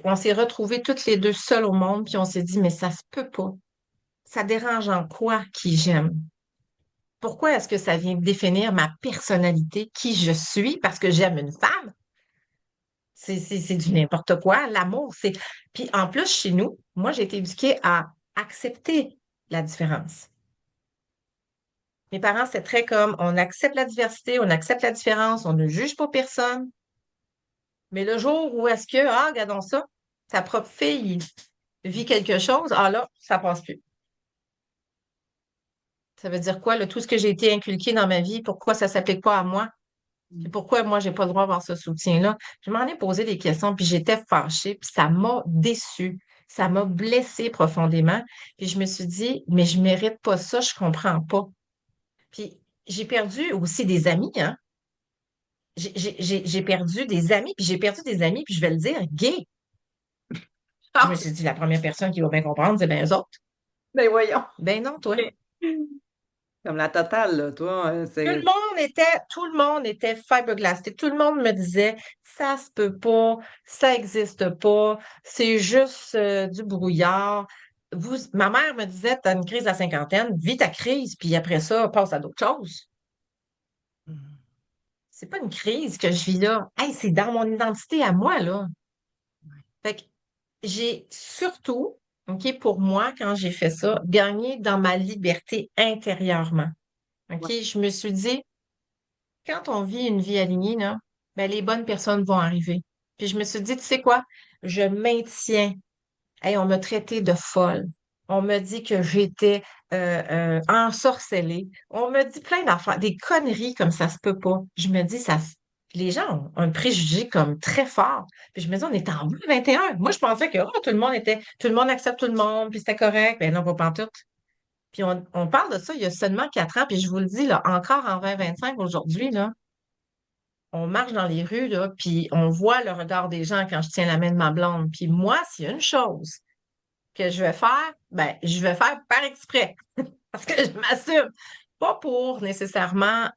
on s'est retrouvés toutes les deux seules au monde, puis on s'est dit, mais ça se peut pas. Ça dérange en quoi qui j'aime? Pourquoi est-ce que ça vient définir ma personnalité, qui je suis, parce que j'aime une femme? C'est du n'importe quoi. L'amour, c'est. Puis en plus, chez nous, moi, j'ai été éduquée à accepter la différence. Mes parents, c'est très comme on accepte la diversité, on accepte la différence, on ne juge pas personne. Mais le jour où est-ce que, ah, regardons ça, sa propre fille vit quelque chose, ah là, ça passe plus. Ça veut dire quoi, là, tout ce que j'ai été inculqué dans ma vie, pourquoi ça s'applique pas à moi? Puis pourquoi moi, j'ai pas le droit d'avoir ce soutien-là? Je m'en ai posé des questions, puis j'étais fâchée, puis ça m'a déçue. Ça m'a blessée profondément. Puis je me suis dit, mais je mérite pas ça, je comprends pas. Puis j'ai perdu aussi des amis, hein. J'ai perdu des amis, puis j'ai perdu des amis, puis je vais le dire, gays. Je me Ah, suis dit, la première personne qui va bien comprendre, c'est bien eux autres. ben voyons. Ben non, toi. Comme la totale, là, toi, c'est... Tout le monde était fiberglass. Tout le monde me disait, ça se peut pas, ça existe pas, c'est juste du brouillard. Ma mère me disait, t'as une crise à la cinquantaine, vis ta crise, puis après ça, passe à d'autres choses. C'est pas une crise que je vis là. Hey, c'est dans mon identité à moi, là. Fait que j'ai surtout, OK, pour moi, quand j'ai fait ça, gagné dans ma liberté intérieurement. OK, Ouais. je me suis dit, quand on vit une vie alignée, là, ben, les bonnes personnes vont arriver. Puis je me suis dit, tu sais quoi? Je maintiens. Hey, on m'a traité de folle. On m'a dit que j'étais ensorcelée. On m'a dit plein d'affaires, des conneries comme ça se peut pas. Je me dis, les gens ont un préjugé comme très fort. Puis je me dis, on est en 2021. Moi, je pensais que tout le monde accepte tout le monde, puis c'était correct. Ben non, pas pantoute. Puis on parle de ça il y a seulement 4 ans, puis je vous le dis, là, encore en 2025 aujourd'hui, là, on marche dans les rues, là, puis on voit le regard des gens quand je tiens la main de ma blonde. Puis moi, s'il y a une chose que je vais faire, ben, je vais faire par exprès, parce que je m'assume. Pas pour nécessairement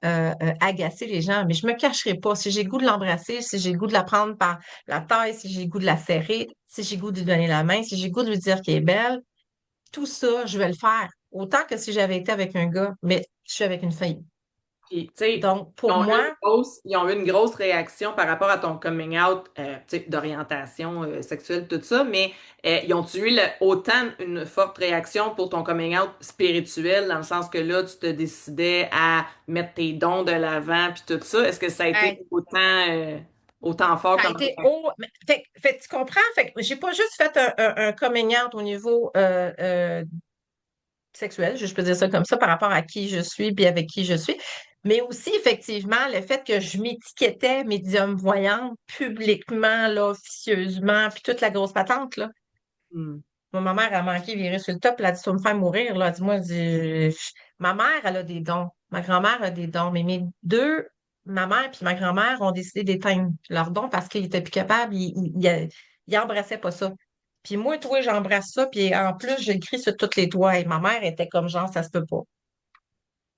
agacer les gens, mais je me cacherai pas. Si j'ai le goût de l'embrasser, si j'ai le goût de la prendre par la taille, si j'ai le goût de la serrer, si j'ai le goût de lui donner la main, si j'ai le goût de lui dire qu'elle est belle, tout ça, je vais le faire. Autant que si j'avais été avec un gars, mais je suis avec une fille. Puis, tu sais, Donc, pour moi, ils ont eu une grosse réaction par rapport à ton coming out, tu sais, d'orientation sexuelle, tout ça, mais ils ont-tu eu autant une forte réaction pour ton coming out spirituel, dans le sens que là, tu te décidais à mettre tes dons de l'avant, puis tout ça? Est-ce que ça a été hey, autant fort ça a comme... été haut. Tu comprends? Fait que j'ai pas juste fait un coming out au niveau sexuelle, je peux dire ça comme ça, par rapport à qui je suis puis avec qui je suis. Mais aussi, effectivement, le fait que je m'étiquetais médium voyante publiquement, là, officieusement, puis toute la grosse patente, là. Hmm. Moi, ma mère a manqué virer sur le top, elle a dit, tu vas me faire mourir, là. Elle dit, moi, ma mère, elle a des dons. Ma grand-mère a des dons. Mais mes deux, ma mère puis ma grand-mère ont décidé d'éteindre leurs dons parce qu'ils étaient plus capables, ils embrassaient pas ça. Puis moi, toi, j'embrasse ça, puis en plus, j'écris sur tous les toits. Et ma mère était comme genre, ça se peut pas.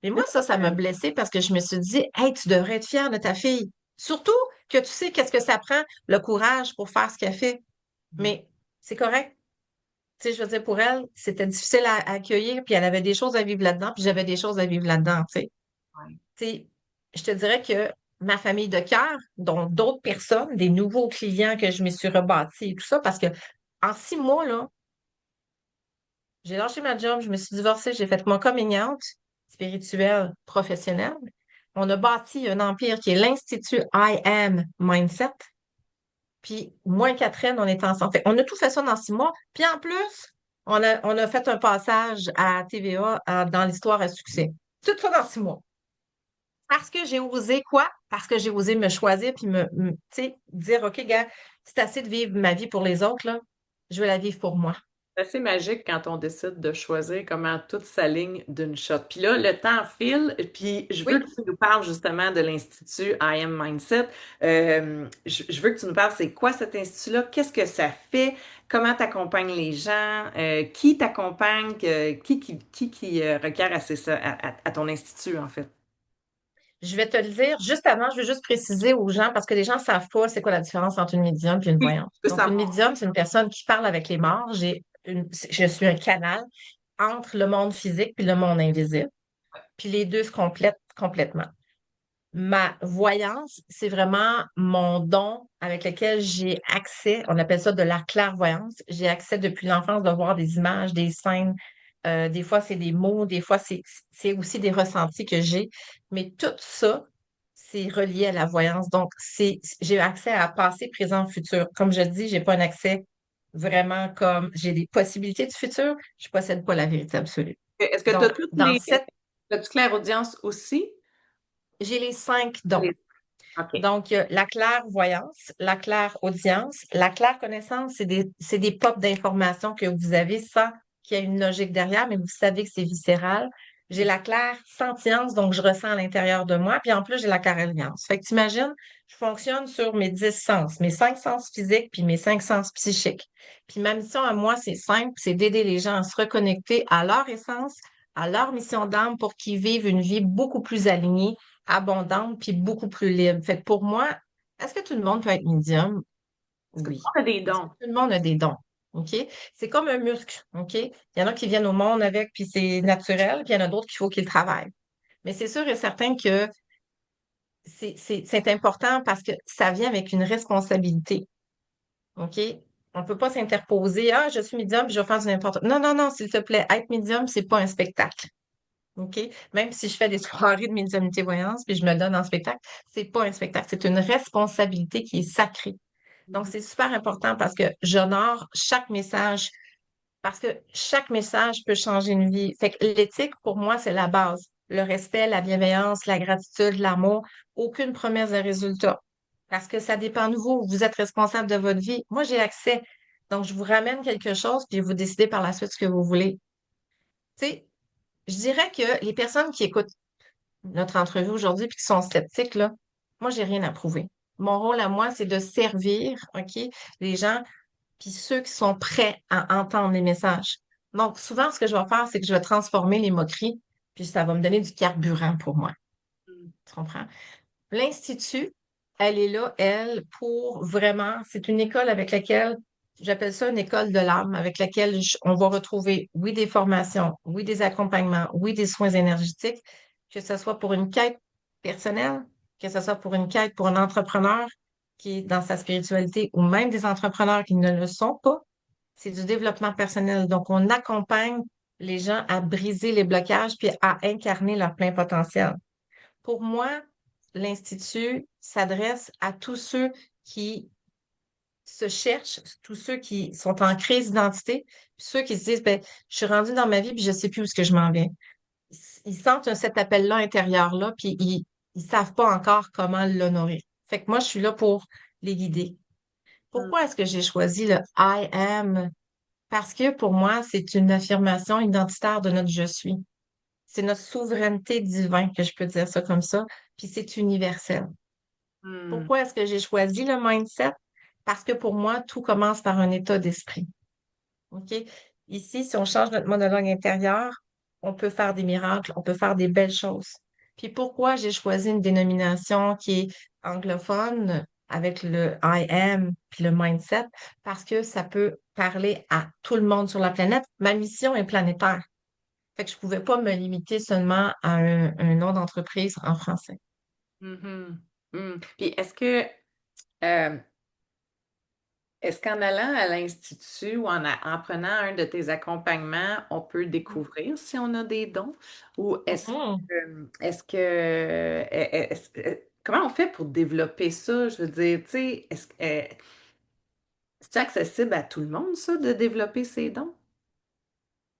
Mais moi, ça m'a blessée parce que je me suis dit, hey, tu devrais être fière de ta fille. Surtout que tu sais qu'est-ce que ça prend, le courage pour faire ce qu'elle fait. Mais c'est correct. Tu sais, je veux dire, pour elle, c'était difficile à accueillir, puis elle avait des choses à vivre là-dedans, puis j'avais des choses à vivre là-dedans, tu sais. Ouais. Tu sais, je te dirais que ma famille de cœur, dont d'autres personnes, des nouveaux clients que je me suis rebâtis et tout ça, parce que en 6 mois, là, j'ai lâché ma job, je me suis divorcée, j'ai fait mon coming out spirituel, professionnel. On a bâti un empire qui est l'Institut I Am Mindset. Puis, moi et Catherine, on est ensemble. Fait, on a tout fait ça dans 6 mois. Puis en plus, on a fait un passage à TVA dans l'histoire à succès. Tout ça dans 6 mois. Parce que j'ai osé quoi? Parce que j'ai osé me choisir puis tu sais, dire, OK, gars, c'est assez de vivre ma vie pour les autres, là. Je veux la vivre pour moi. C'est assez magique quand on décide de choisir comment tout s'aligne d'une shot. Puis là, le temps file, puis je veux Oui, que tu nous parles justement de l'Institut I Am Mindset. Je veux que tu nous parles, c'est quoi cet institut-là? Qu'est-ce que ça fait? Comment tu accompagnes les gens? Qui t'accompagne? Qui requiert à ton institut, en fait? je vais te le dire. Juste avant, je veux juste préciser aux gens, parce que les gens ne savent pas c'est quoi la différence entre une médium et une Oui, voyante. je peux Donc, une savoir. médium, c'est une personne qui parle avec les morts. Je suis un canal entre le monde physique et le monde invisible. Puis les deux se complètent complètement. Ma voyance, c'est vraiment mon don avec lequel j'ai accès. On appelle ça de la clairvoyance. J'ai accès depuis l'enfance de voir des images, des scènes. Des fois, c'est des mots, des fois, c'est aussi des ressentis que j'ai. Mais tout ça, c'est relié à la voyance. Donc, j'ai accès à passé, présent, futur. Comme je dis, j'ai pas un accès vraiment comme j'ai des possibilités du futur. Je possède pas la vérité absolue. Est-ce que tu as Donc, toutes dans les... cette, As-tu clairaudience aussi? j'ai les 5 dons. Les- OK. Donc, la clairvoyance, la clairaudience, la clairconnaissance, c'est des pops d'informations que vous avez sans qu'il y ait une logique derrière, mais vous savez que c'est viscéral. J'ai la claire sentience, donc je ressens à l'intérieur de moi. Puis en plus, j'ai la clairaudience. Fait que t'imagines, je fonctionne sur mes 10 sens, mes 5 sens physiques, puis mes 5 sens psychiques. Puis ma mission à moi, c'est simple, c'est d'aider les gens à se reconnecter à leur essence, à leur mission d'âme pour qu'ils vivent une vie beaucoup plus alignée, abondante puis beaucoup plus libre. Fait que pour moi, est-ce que tout le monde peut être médium? Est-ce que tu Oui. as des Est-ce que dons? tout le monde a des dons? OK? C'est comme un muscle. OK? Il y en a qui viennent au monde avec, puis c'est naturel, puis il y en a d'autres qu'il faut qu'ils travaillent. Mais c'est sûr et certain que c'est important parce que ça vient avec une responsabilité. OK? On ne peut pas s'interposer. Ah, je suis médium, puis je vais faire du n'importe quoi. Non, non, non, s'il te plaît. Être médium, c'est pas un spectacle. OK? Même si je fais des soirées de médiumnité voyance, puis je me donne en spectacle, c'est pas un spectacle, c'est une responsabilité qui est sacrée. Donc, c'est super important parce que j'honore chaque message, parce que chaque message peut changer une vie. Fait que l'éthique, pour moi, c'est la base. Le respect, la bienveillance, la gratitude, l'amour, aucune promesse de résultat. Parce que ça dépend de vous. Vous êtes responsable de votre vie. Moi, j'ai accès. Donc, je vous ramène quelque chose, puis vous décidez par la suite ce que vous voulez. Tu sais, je dirais que les personnes qui écoutent notre entrevue aujourd'hui puis qui sont sceptiques, là, moi, j'ai rien à prouver. Mon rôle à moi, c'est de servir, OK, les gens, puis ceux qui sont prêts à entendre les messages. Donc, souvent, ce que je vais faire, c'est que je vais transformer les moqueries, puis ça va me donner du carburant pour moi. Tu comprends? L'Institut, elle est là, elle, pour vraiment, c'est une école avec laquelle, j'appelle ça une école de l'âme, avec laquelle on va retrouver, oui, des formations, oui, des accompagnements, oui, des soins énergétiques, que ce soit pour une quête personnelle, que ce soit pour une quête pour un entrepreneur qui est dans sa spiritualité, ou même des entrepreneurs qui ne le sont pas. C'est du développement personnel. Donc, on accompagne les gens à briser les blocages puis à incarner leur plein potentiel. Pour moi, l'Institut s'adresse à tous ceux qui se cherchent, tous ceux qui sont en crise d'identité, puis ceux qui se disent, ben, je suis rendue dans ma vie, puis je sais plus où est-ce que je m'en vais. Ils sentent cet appel-là intérieur-là, puis ils savent pas encore comment l'honorer. Fait que moi, je suis là pour les guider. Mm. Pourquoi est-ce que j'ai choisi le I am? Parce que pour moi, c'est une affirmation identitaire de notre je suis. C'est notre souveraineté divine, que je peux dire ça comme ça, puis c'est universel. Mm. Pourquoi est-ce que j'ai choisi le mindset? Parce que pour moi, tout commence par un état d'esprit. OK? Ici, si on change notre monologue intérieur, on peut faire des miracles, on peut faire des belles choses. Puis pourquoi j'ai choisi une dénomination qui est anglophone avec le I am puis le mindset? Parce que ça peut parler à tout le monde sur la planète. Ma mission est planétaire. Fait que je pouvais pas me limiter seulement à un nom d'entreprise en français. Mhm. Mm. Puis euh, est-ce qu'en allant à l'Institut ou en prenant un de tes accompagnements, on peut découvrir si on a des dons? Ou Mhm. comment on fait pour développer ça? Je veux dire, tu sais, c'est accessible à tout le monde, ça, de développer ses dons?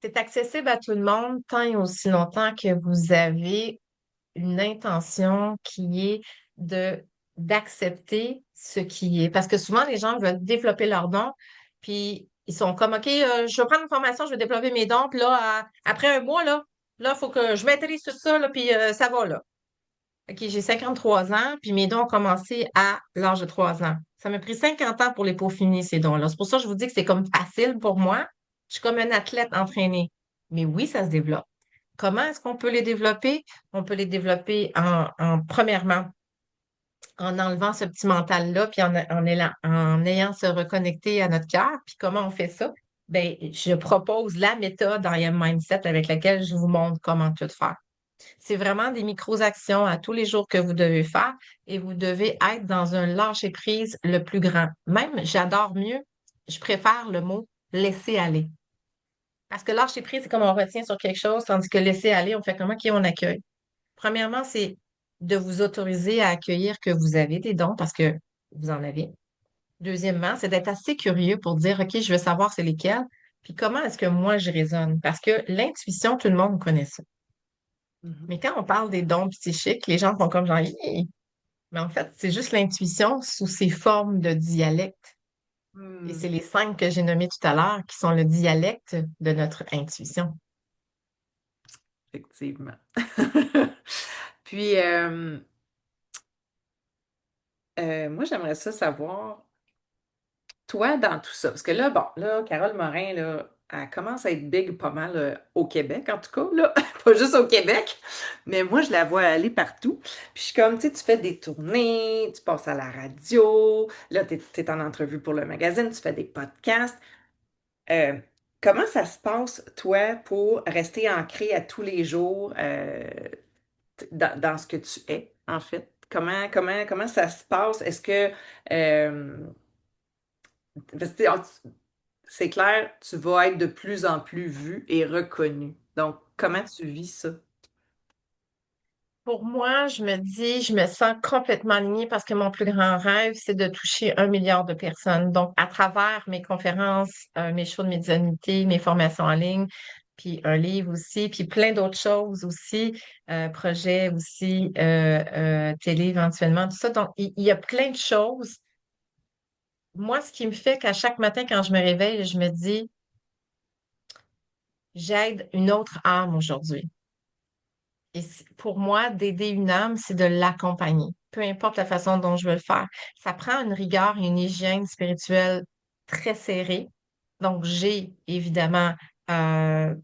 C'est accessible à tout le monde tant et aussi longtemps que vous avez une intention qui est de d'accepter ce qui est. Parce que souvent, les gens veulent développer leurs dons, puis ils sont comme, OK, je vais prendre une formation, je vais développer mes dons, puis là, après un mois, là, il faut que je maîtrise tout ça, là, puis ça va, là. OK, j'ai 53 ans, puis mes dons ont commencé à l'âge de 3 ans. Ça m'a pris 50 ans pour les peaufiner, ces dons-là. C'est pour ça que je vous dis que c'est comme facile pour moi. Je suis comme un athlète entraîné. Mais oui, ça se développe. Comment est-ce qu'on peut les développer? On peut les développer premièrement, en enlevant ce petit mental-là, puis en ayant se reconnecter à notre cœur. Puis comment on fait ça? Ben, je propose la méthode en IM Mindset avec laquelle je vous montre comment tout faire. C'est vraiment des micro-actions à tous les jours que vous devez faire et vous devez être dans un lâcher-prise le plus grand. Même, j'adore mieux, je préfère le mot laisser aller. Parce que lâcher prise, c'est comme on retient sur quelque chose, tandis que laisser aller, on fait comment qu'on accueille. Premièrement, c'est de vous autoriser à accueillir que vous avez des dons parce que vous en avez. Deuxièmement, c'est d'être assez curieux pour dire, OK, je veux savoir c'est lesquels, puis comment est-ce que moi je raisonne? Parce que l'intuition, tout le monde connaît ça. Mhm. Mais quand on parle des dons psychiques, les gens font comme genre, hi. Mais en fait, c'est juste l'intuition sous ses formes de dialecte. Et Hmm. c'est les 5 que j'ai nommés tout à l'heure qui sont le dialecte de notre intuition. Effectivement. Puis, moi, j'aimerais ça savoir. Toi, dans tout ça, parce que là, bon, là, Carole Morin, là, elle commence à être big pas mal au Québec, en tout cas, là, pas juste au Québec, mais moi, je la vois aller partout. Puis je suis comme, tu sais, tu fais des tournées, tu passes à la radio, là, t'es en entrevue pour le magazine, tu fais des podcasts. Euh, Comment ça se passe, toi, pour rester ancré à tous les jours dans ce que tu es, en fait? Comment ça se passe? Est-ce que... euh, parce que, c'est clair, tu vas être de plus en plus vu et reconnu. Donc, comment tu vis ça? Pour moi, je me dis, je me sens complètement alignée parce que mon plus grand rêve, c'est de toucher 1 milliard de personnes. Donc, à travers mes conférences, mes shows de médiumnité, mes formations en ligne, puis un livre aussi, puis plein d'autres choses aussi, projets aussi, télé éventuellement, tout ça. Donc, il y a plein de choses. Moi, ce qui me fait qu'à chaque matin, quand je me réveille, je me dis, j'aide une autre âme aujourd'hui. Et pour moi, d'aider une âme, c'est de l'accompagner, peu importe la façon dont je veux le faire. Ça prend une rigueur et une hygiène spirituelle très serrée. Donc, j'ai évidemment, euh,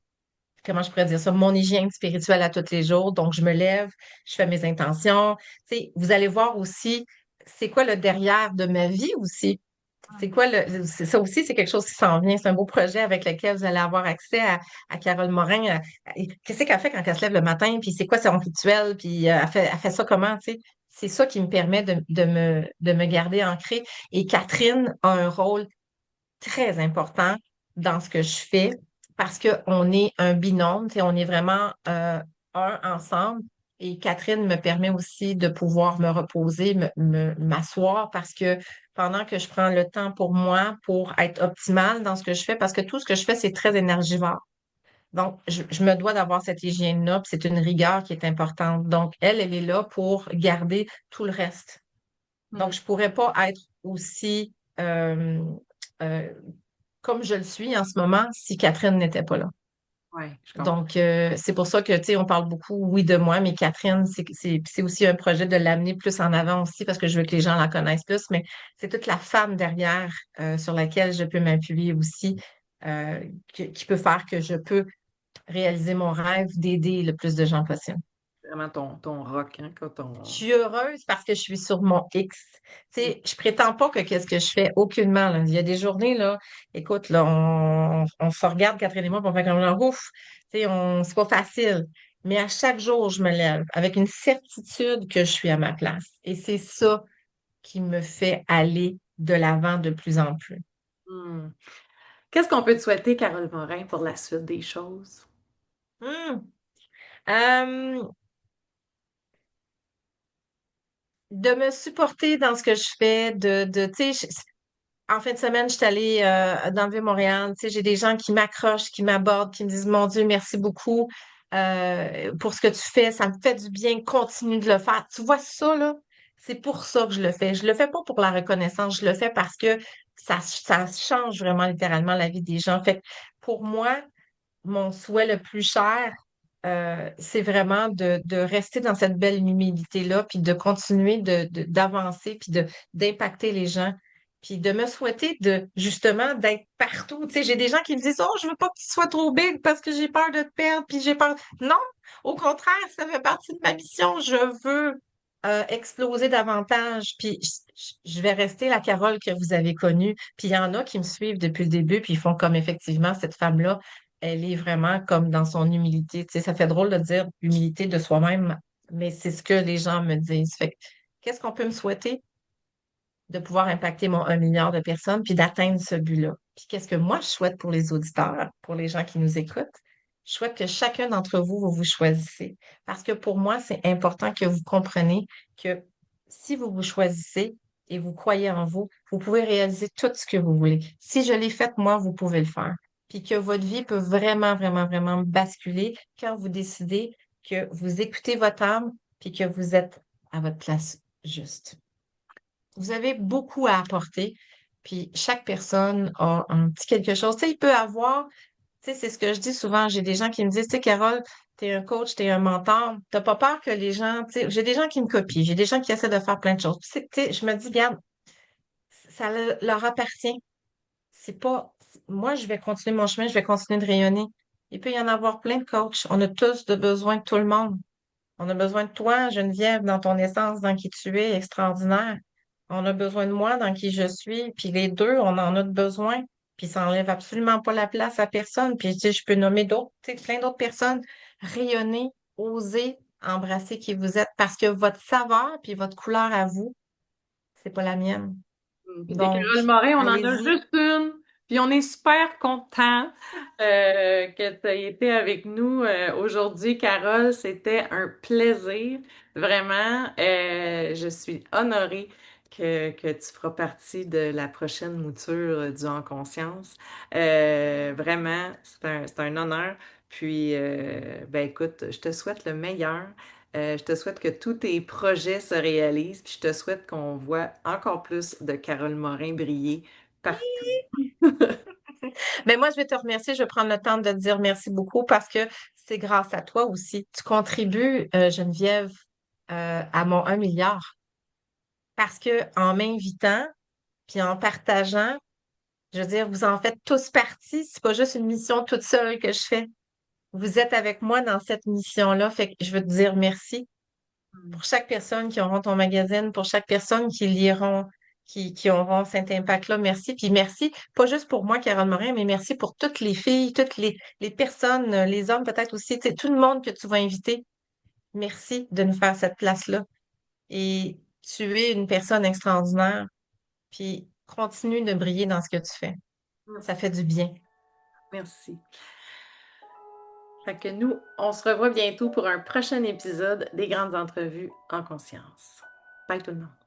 comment je pourrais dire ça, mon hygiène spirituelle à tous les jours. Donc, je me lève, je fais mes intentions. Tu sais, vous allez voir aussi, c'est quoi le derrière de ma vie aussi. C'est quoi ça aussi, c'est quelque chose qui s'en vient. C'est un beau projet avec lequel vous allez avoir accès à Carole Morin. Qu'est-ce qu'elle fait quand elle se lève le matin? Puis c'est quoi son rituel? Puis elle fait ça comment, tu sais? C'est ça qui me permet de me garder ancrée. Et Catherine a un rôle très important dans ce que je fais parce qu'on est un binôme, tu sais, on est vraiment un ensemble. Et Catherine me permet aussi de pouvoir me reposer, m'asseoir parce que pendant que je prends le temps pour moi pour être optimale dans ce que je fais parce que tout ce que je fais, c'est très énergivore. Donc, je me dois d'avoir cette hygiène-là, puis c'est une rigueur qui est importante. Donc, elle est là pour garder tout le reste. Donc, Hmm. je pourrais pas être aussi euh, euh, comme je le suis en ce moment si Catherine n'était pas là. Ouais, je comprends. Donc, c'est pour ça que, tu sais, on parle beaucoup, oui, de moi, mais Catherine, c'est aussi un projet de l'amener plus en avant aussi parce que je veux que les gens la connaissent plus, mais c'est toute la femme derrière sur laquelle je peux m'appuyer aussi, euh, qui peut faire que je peux réaliser mon rêve d'aider le plus de gens possible. Vraiment ton rock, hein, quand Je on... suis heureuse parce que je suis sur mon X. Tu sais, je prétends pas que qu'est-ce que je fais aucunement, là. Il y a des journées, là, écoute, là, on se regarde, Catherine et moi, puis on fait comme là, ouf, tu sais, c'est pas facile. Mais à chaque jour, je me lève avec une certitude que je suis à ma place. Et c'est ça qui me fait aller de l'avant de plus en plus. Hmm. Qu'est-ce qu'on peut te souhaiter, Carole Morin, pour la suite des choses? Hum. Euh, de me supporter dans ce que je fais, tu sais, en fin de semaine, je suis allée dans le Vieux-Montréal. Tu sais, j'ai des gens qui m'accrochent, qui m'abordent, qui me disent, Mon Dieu, merci beaucoup pour ce que tu fais. Ça me fait du bien. Continue de le faire. Tu vois ça, là? C'est pour ça que je le fais. Je le fais pas pour la reconnaissance. Je le fais parce que ça change vraiment littéralement la vie des gens. Fait que pour moi, mon souhait le plus cher, c'est vraiment de rester dans cette belle humilité-là, puis de continuer d'avancer, puis d'impacter les gens, puis de me souhaiter justement, d'être partout. Tu sais, j'ai des gens qui me disent, Oh, je veux pas que tu sois trop big parce que j'ai peur de te perdre, puis j'ai peur. Non, au contraire, ça fait partie de ma mission. Je veux exploser davantage, puis je vais rester la Carole que vous avez connue. Puis il y en a qui me suivent depuis le début, puis ils font comme effectivement cette femme-là elle est vraiment comme dans son humilité. Tu sais, ça fait drôle de dire humilité de soi-même, mais c'est ce que les gens me disent. Fait que, qu'est-ce qu'on peut me souhaiter? De pouvoir impacter mon 1 milliard de personnes, puis d'atteindre ce but-là. Puis qu'est-ce que moi je souhaite pour les auditeurs, pour les gens qui nous écoutent? Je souhaite que chacun d'entre vous, vous vous choisissez. Parce que pour moi, c'est important que vous compreniez que si vous vous choisissez et vous croyez en vous, vous pouvez réaliser tout ce que vous voulez. Si je l'ai fait, moi, vous pouvez le faire. Puis que votre vie peut vraiment, vraiment, vraiment basculer quand vous décidez que vous écoutez votre âme, puis que vous êtes à votre place juste. Vous avez beaucoup à apporter, puis chaque personne a un petit quelque chose. Tu sais, il peut avoir, tu sais, c'est ce que je dis souvent, j'ai des gens qui me disent, tu sais, Carole, t'es un coach, t'es un mentor, t'as pas peur que les gens, tu sais, j'ai des gens qui me copient, j'ai des gens qui essaient de faire plein de choses. Puis, tu sais, je me dis, regarde, leur appartient. C'est pas, moi, je vais continuer mon chemin, je vais continuer de rayonner. Il peut y en avoir plein de coachs. On a tous de besoin de tout le monde. On a besoin de toi, Geneviève, dans ton essence, dans qui tu es, extraordinaire. On a besoin de moi, dans qui je suis. Puis les deux, on en a besoin. Puis ça enlève absolument pas la place à personne. Puis tu sais, je peux nommer d'autres, tu sais, plein d'autres personnes. Rayonner, oser, embrasser qui vous êtes parce que votre saveur puis votre couleur à vous, c'est pas la mienne. Puis des Carole Donc, Morin, on en a allez-y. juste une. Puis on est super content que tu aies été avec nous aujourd'hui, Carole. C'était un plaisir. Vraiment, je suis honorée que tu feras partie de la prochaine mouture du En Conscience. Vraiment, c'est un honneur. Puis, ben écoute, je te souhaite le meilleur. Je te souhaite que tous tes projets se réalisent, puis je te souhaite qu'on voit encore plus de Carole Morin briller partout. Mais moi, je vais te remercier. Je vais prendre le temps de te dire merci beaucoup parce que c'est grâce à toi aussi. Tu contribues, Geneviève, à mon 1 milliard. Parce que en m'invitant, puis en partageant, je veux dire, vous en faites tous partie. C'est pas juste une mission toute seule que je fais. Vous êtes avec moi dans cette mission-là. Fait que je veux te dire merci pour chaque personne qui auront ton magazine, pour chaque personne qui liront, qui auront cet impact-là. Merci. Puis merci, pas juste pour moi, Carole Morin, mais merci pour toutes les filles, toutes les personnes, les hommes peut-être aussi, tu sais, tout le monde que tu vas inviter. Merci de nous faire cette place-là. Et tu es une personne extraordinaire. Puis continue de briller dans ce que tu fais. Ça Merci. fait du bien. Merci. Fait que nous, on se revoit bientôt pour un prochain épisode des grandes entrevues en conscience. Bye tout le monde.